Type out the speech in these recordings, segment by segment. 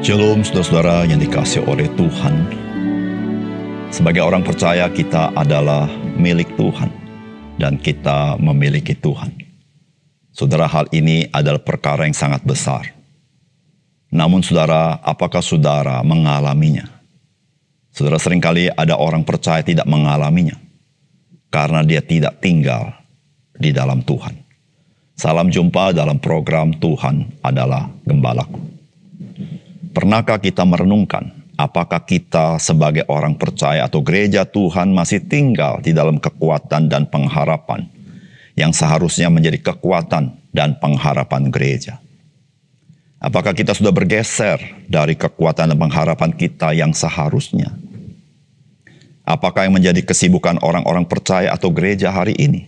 Shalom saudara-saudara yang dikasihi oleh Tuhan. Sebagai orang percaya kita adalah milik Tuhan dan kita memiliki Tuhan. Saudara, hal ini adalah perkara yang sangat besar. Namun saudara, apakah saudara mengalaminya? Saudara, seringkali ada orang percaya tidak mengalaminya karena dia tidak tinggal di dalam Tuhan. Salam jumpa dalam program Tuhan adalah Gembalaku. Pernahkah kita merenungkan apakah kita sebagai orang percaya atau gereja Tuhan masih tinggal di dalam kekuatan dan pengharapan yang seharusnya menjadi kekuatan dan pengharapan gereja? Apakah kita sudah bergeser dari kekuatan dan pengharapan kita yang seharusnya? Apakah yang menjadi kesibukan orang-orang percaya atau gereja hari ini?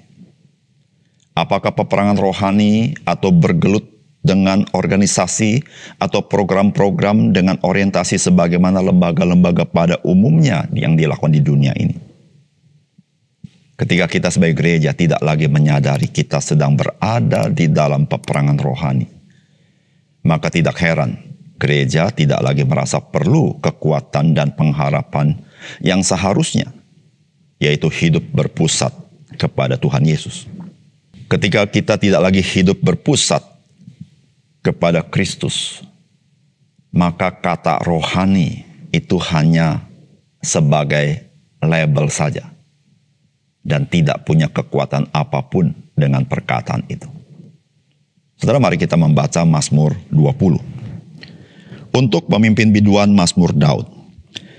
Apakah peperangan rohani atau bergelut dengan organisasi atau program-program dengan orientasi sebagaimana lembaga-lembaga pada umumnya yang dilakukan di dunia ini? Ketika kita sebagai gereja tidak lagi menyadari kita sedang berada di dalam peperangan rohani, maka tidak heran gereja tidak lagi merasa perlu kekuatan dan pengharapan yang seharusnya, yaitu hidup berpusat kepada Tuhan Yesus. Ketika kita tidak lagi hidup berpusat kepada Kristus, maka kata rohani itu hanya sebagai label saja dan tidak punya kekuatan apapun dengan perkataan itu. Saudara, mari kita membaca Mazmur 20. Untuk pemimpin biduan Mazmur Daud.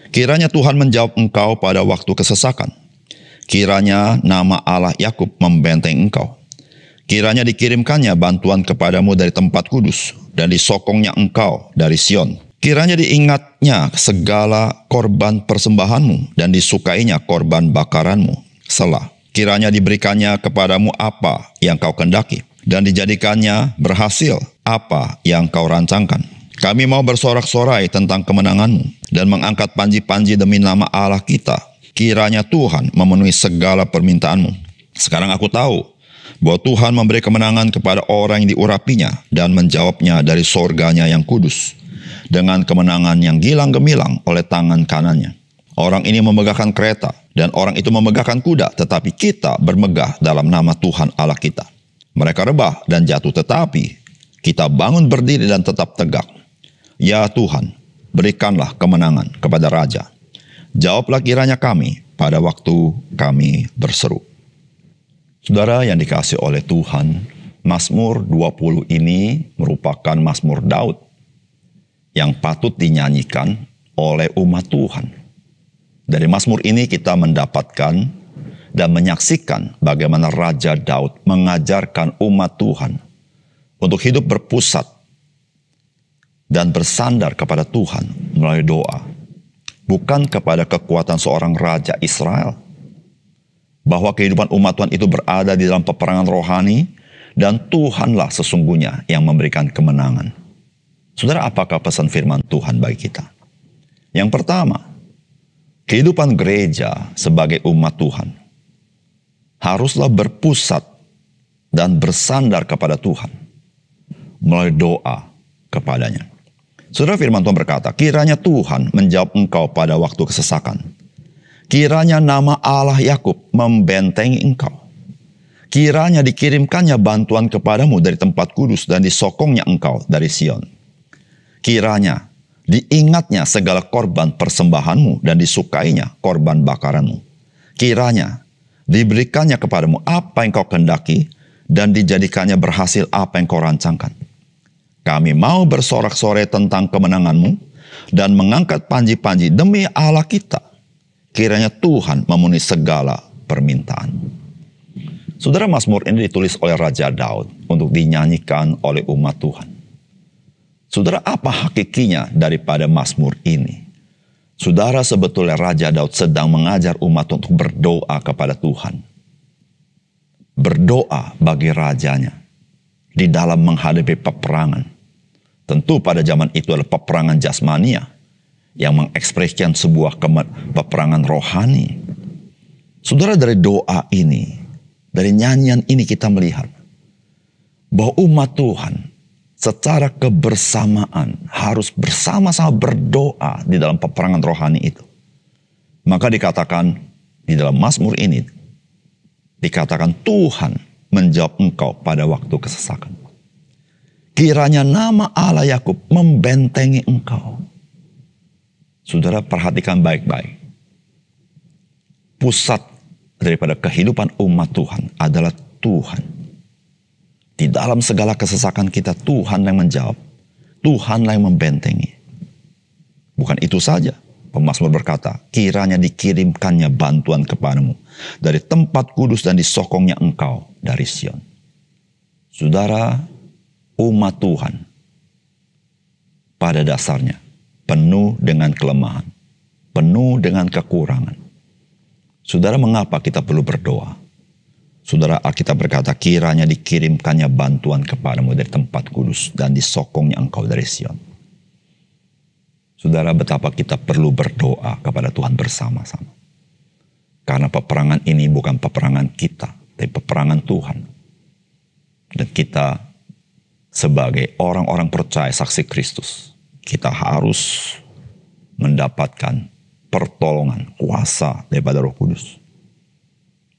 Kiranya Tuhan menjawab engkau pada waktu kesesakan. Kiranya nama Allah Yakub membenteng engkau. Kiranya dikirimkannya bantuan kepadamu dari tempat kudus, dan disokongnya engkau dari Sion. Kiranya diingatnya segala korban persembahanmu, dan disukainya korban bakaranmu. Selah. Kiranya diberikannya kepadamu apa yang kau kendaki, dan dijadikannya berhasil apa yang kau rancangkan. Kami mau bersorak-sorai tentang kemenanganmu, dan mengangkat panji-panji demi nama Allah kita. Kiranya Tuhan memenuhi segala permintaanmu. Sekarang aku tahu bahwa Tuhan memberi kemenangan kepada orang yang diurapinya dan menjawabnya dari sorganya yang kudus dengan kemenangan yang gilang gemilang oleh tangan kanannya. Orang ini memegahkan kereta dan orang itu memegahkan kuda, tetapi kita bermegah dalam nama Tuhan Allah kita. Mereka rebah dan jatuh, tetapi kita bangun berdiri dan tetap tegak. Ya Tuhan, berikanlah kemenangan kepada Raja. Jawablah kiranya kami pada waktu kami berseru. Saudara yang dikasihi oleh Tuhan, Mazmur 20 ini merupakan Mazmur Daud yang patut dinyanyikan oleh umat Tuhan. Dari Mazmur ini kita mendapatkan dan menyaksikan bagaimana Raja Daud mengajarkan umat Tuhan untuk hidup berpusat dan bersandar kepada Tuhan melalui doa, bukan kepada kekuatan seorang Raja Israel, bahwa kehidupan umat Tuhan itu berada di dalam peperangan rohani dan Tuhanlah sesungguhnya yang memberikan kemenangan. Saudara, apakah pesan firman Tuhan bagi kita? Yang pertama, kehidupan gereja sebagai umat Tuhan haruslah berpusat dan bersandar kepada Tuhan melalui doa kepadanya. Saudara, firman Tuhan berkata, kiranya Tuhan menjawab engkau pada waktu kesesakan. Kiranya nama Allah Yakub membentengi engkau. Kiranya dikirimkannya bantuan kepadamu dari tempat kudus dan disokongnya engkau dari Sion. Kiranya diingatnya segala korban persembahanmu dan disukainya korban bakaranmu. Kiranya diberikannya kepadamu apa yang kau kendaki dan dijadikannya berhasil apa yang kau rancangkan. Kami mau bersorak-sorai tentang kemenanganmu dan mengangkat panji-panji demi Allah kita. Kiranya Tuhan memenuhi segala permintaan. Saudara, Mazmur ini ditulis oleh Raja Daud untuk dinyanyikan oleh umat Tuhan. Saudara, apa hakikinya daripada Mazmur ini? Saudara, sebetulnya Raja Daud sedang mengajar umat untuk berdoa kepada Tuhan. Berdoa bagi rajanya di dalam menghadapi peperangan. Tentu pada zaman itu adalah peperangan jasmania yang mengekspresikan sebuah peperangan rohani. Saudara, dari doa ini, dari nyanyian ini kita melihat bahwa umat Tuhan secara kebersamaan harus bersama-sama berdoa di dalam peperangan rohani itu. Maka dikatakan di dalam Mazmur ini, dikatakan Tuhan menjawab engkau pada waktu kesesakan. Kiranya nama Allah Yakub membentengi engkau. Saudara, perhatikan baik-baik. Pusat daripada kehidupan umat Tuhan adalah Tuhan. Di dalam segala kesesakan kita, Tuhan yang menjawab. Tuhanlah yang membentengi. Bukan itu saja. Pemazmur berkata, kiranya dikirimkannya bantuan kepadamu dari tempat kudus dan disokongnya engkau dari Sion. Saudara, umat Tuhan pada dasarnya penuh dengan kelemahan, penuh dengan kekurangan. Saudara, mengapa kita perlu berdoa? Saudara, Alkitab berkata, kiranya dikirimkannya bantuan kepadamu dari tempat kudus dan disokongnya engkau dari Sion. Saudara, betapa kita perlu berdoa kepada Tuhan bersama-sama. Karena peperangan ini bukan peperangan kita, tapi peperangan Tuhan. Dan kita sebagai orang-orang percaya saksi Kristus, kita harus mendapatkan pertolongan, kuasa daripada Roh Kudus.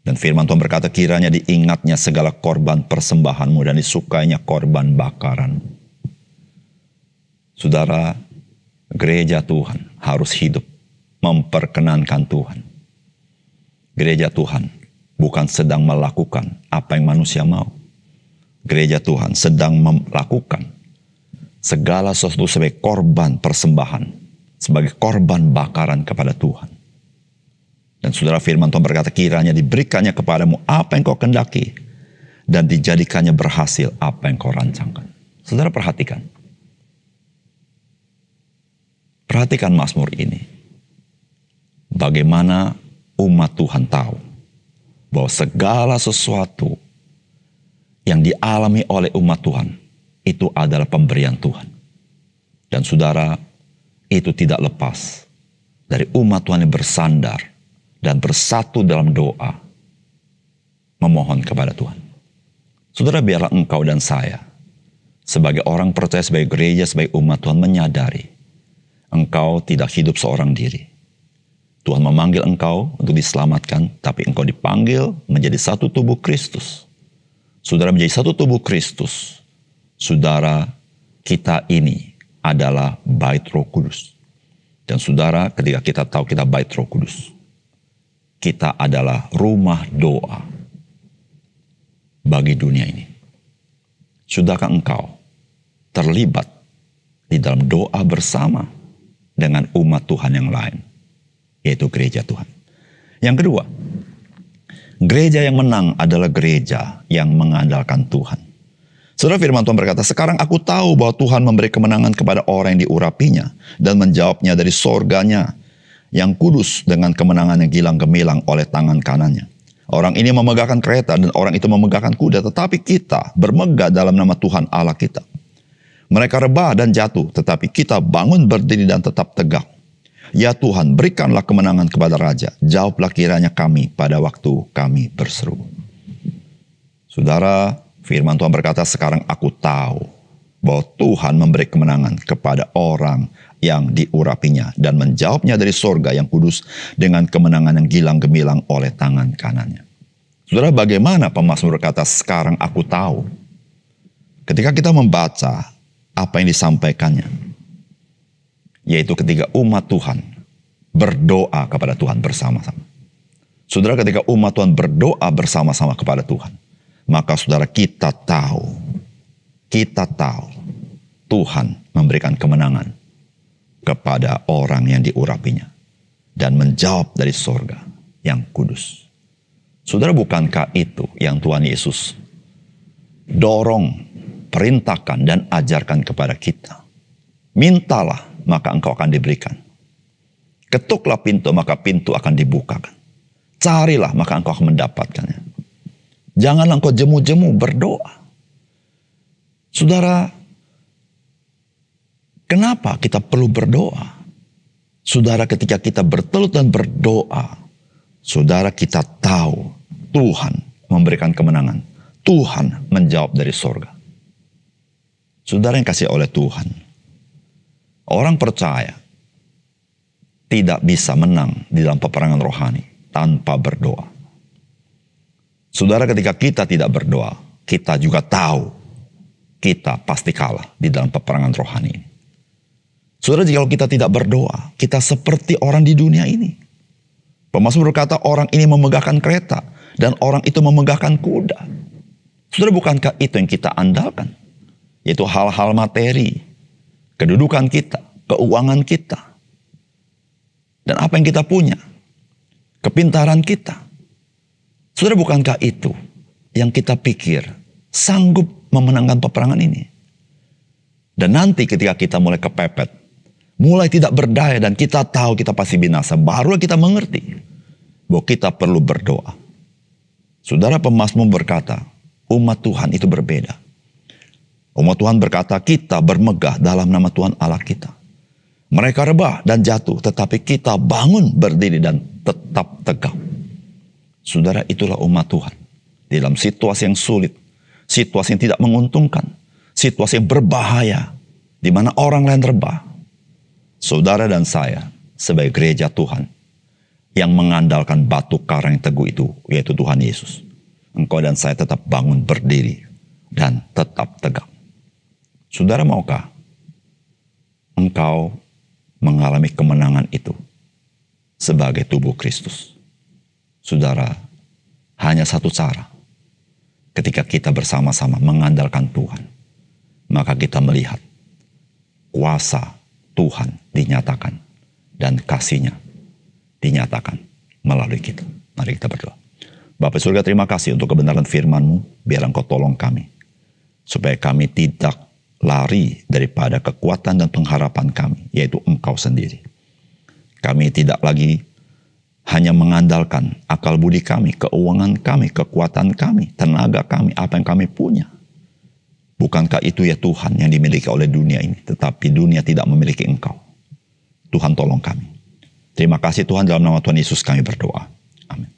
Dan firman Tuhan berkata, kiranya diingatnya segala korban persembahanmu dan disukainya korban bakaran. Saudara, gereja Tuhan harus hidup memperkenankan Tuhan. Gereja Tuhan bukan sedang melakukan apa yang manusia mau. Gereja Tuhan sedang melakukan segala sesuatu sebagai korban persembahan, sebagai korban bakaran kepada Tuhan. Dan saudara, firman Tuhan berkata, kiranya diberikannya kepadamu apa yang kau kendaki dan dijadikannya berhasil apa yang kau rancangkan. Saudara, perhatikan. Perhatikan Mazmur ini. Bagaimana umat Tuhan tahu bahwa segala sesuatu yang dialami oleh umat Tuhan itu adalah pemberian Tuhan. Dan saudara, itu tidak lepas dari umat Tuhan yang bersandar dan bersatu dalam doa memohon kepada Tuhan. Saudara, biarlah engkau dan saya sebagai orang percaya, sebagai gereja, sebagai umat Tuhan menyadari engkau tidak hidup seorang diri. Tuhan memanggil engkau untuk diselamatkan, tapi engkau dipanggil menjadi satu tubuh Kristus. Saudara, menjadi satu tubuh Kristus. Saudara, kita ini adalah bait Roh Kudus. Dan saudara, ketika kita tahu kita bait Roh Kudus, kita adalah rumah doa bagi dunia ini. Sudahkah engkau terlibat di dalam doa bersama dengan umat Tuhan yang lain, yaitu gereja Tuhan? Yang kedua, gereja yang menang adalah gereja yang mengandalkan Tuhan. Saudara, firman Tuhan berkata, sekarang aku tahu bahwa Tuhan memberi kemenangan kepada orang yang diurapinya dan menjawabnya dari sorganya yang kudus dengan kemenangan yang gilang gemilang oleh tangan kanannya. Orang ini memegahkan kereta dan orang itu memegahkan kuda, tetapi kita bermegah dalam nama Tuhan Allah kita. Mereka rebah dan jatuh, tetapi kita bangun berdiri dan tetap tegak. Ya Tuhan, berikanlah kemenangan kepada Raja. Jawablah kiranya kami pada waktu kami berseru. Saudara, firman Tuhan berkata, sekarang aku tahu bahwa Tuhan memberi kemenangan kepada orang yang diurapinya dan menjawabnya dari sorga yang kudus dengan kemenangan yang gilang gemilang oleh tangan kanannya. Saudara, bagaimana pemazmur berkata, sekarang aku tahu? Ketika kita membaca apa yang disampaikannya, yaitu ketika umat Tuhan berdoa kepada Tuhan bersama-sama. Saudara, ketika umat Tuhan berdoa bersama-sama kepada Tuhan, maka saudara, kita tahu Tuhan memberikan kemenangan kepada orang yang diurapinya dan menjawab dari sorga yang kudus. Saudara, bukankah itu yang Tuhan Yesus dorong, perintahkan dan ajarkan kepada kita? Mintalah, maka engkau akan diberikan. Ketuklah pintu, maka pintu akan dibukakan. Carilah, maka engkau akan mendapatkannya. Janganlah engkau jemu-jemu berdoa. Saudara, kenapa kita perlu berdoa? Saudara, ketika kita bertelut dan berdoa, saudara, kita tahu Tuhan memberikan kemenangan. Tuhan menjawab dari sorga. Saudara yang kasih oleh Tuhan, orang percaya tidak bisa menang di dalam peperangan rohani tanpa berdoa. Saudara, ketika kita tidak berdoa, kita juga tahu kita pasti kalah di dalam peperangan rohani ini. Saudara, jika kita tidak berdoa, kita seperti orang di dunia ini. Pemazmur berkata, orang ini memegahkan kereta dan orang itu memegahkan kuda. Saudara, bukankah itu yang kita andalkan? Yaitu hal-hal materi, kedudukan kita, keuangan kita, dan apa yang kita punya, kepintaran kita. Saudara, bukankah itu yang kita pikir sanggup memenangkan peperangan ini? Dan nanti ketika kita mulai kepepet, mulai tidak berdaya dan kita tahu kita pasti binasa, barulah kita mengerti bahwa kita perlu berdoa. Saudara, pemazmur berkata, umat Tuhan itu berbeda. Umat Tuhan berkata, kita bermegah dalam nama Tuhan Allah kita. Mereka rebah dan jatuh, tetapi kita bangun berdiri dan tetap tegak. Saudara, itulah umat Tuhan. Di dalam situasi yang sulit, situasi yang tidak menguntungkan, situasi yang berbahaya, di mana orang lain rebah. Saudara dan saya, sebagai gereja Tuhan, yang mengandalkan batu karang yang teguh itu, yaitu Tuhan Yesus. Engkau dan saya tetap bangun berdiri dan tetap tegak. Saudara, maukah engkau mengalami kemenangan itu sebagai tubuh Kristus? Saudara, hanya satu cara. Ketika kita bersama-sama mengandalkan Tuhan, maka kita melihat kuasa Tuhan dinyatakan dan kasih-Nya dinyatakan melalui kita. Mari kita berdoa. Bapa surga, terima kasih untuk kebenaran firman-Mu. Biar Engkau tolong kami, supaya kami tidak lari daripada kekuatan dan pengharapan kami, yaitu Engkau sendiri. Kami tidak lagi hanya mengandalkan akal budi kami, keuangan kami, kekuatan kami, tenaga kami, apa yang kami punya. Bukankah itu ya Tuhan yang dimiliki oleh dunia ini, tetapi dunia tidak memiliki Engkau. Tuhan, tolong kami. Terima kasih Tuhan, dalam nama Tuhan Yesus kami berdoa. Amin.